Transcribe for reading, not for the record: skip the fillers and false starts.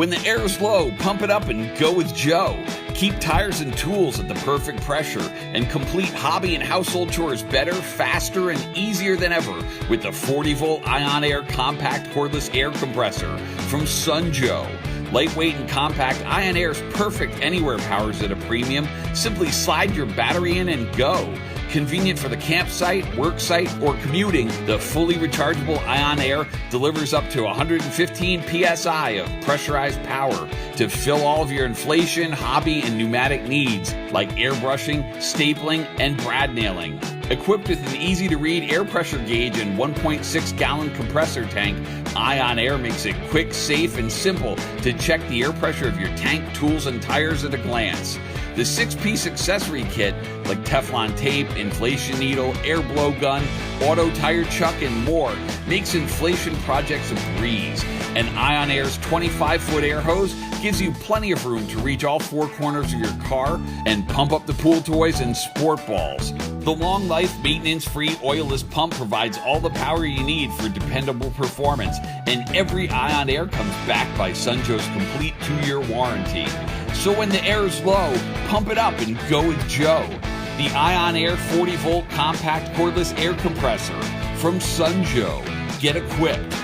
When the air's low, pump it up and go with Joe. Keep tires and tools at the perfect pressure and complete hobby and household chores better, faster, and easier than ever with the 40-volt IONAIR compact cordless air compressor from Sun Joe. Lightweight and compact, IONAIR's perfect anywhere powers at a premium. Simply slide your battery in and go. Convenient for the campsite, work site, or commuting, the fully rechargeable IONAIR delivers up to 115 psi of pressurized power to fill all of your inflation, hobby, and pneumatic needs like airbrushing, stapling, and brad nailing. Equipped with an easy-to-read air pressure gauge and 1.6-gallon compressor tank, IONAIR makes it quick, safe, and simple to check the air pressure of your tank, tools, and tires at a glance. The 6-piece accessory kit, like Teflon tape, inflation needle, air blow gun, auto tire chuck, and more, makes inflation projects a breeze. And IONAIR's 25-foot air hose gives you plenty of room to reach all 4 corners of your car and pump up the pool toys and sport balls. The long-life, maintenance-free, oilless pump provides all the power you need for dependable performance, and every IONAIR comes backed by Sun Joe's complete 2-year warranty. So when the air is low, pump it up and go with Joe. The IONAIR 40-volt compact cordless air compressor from Sun Joe. Get equipped.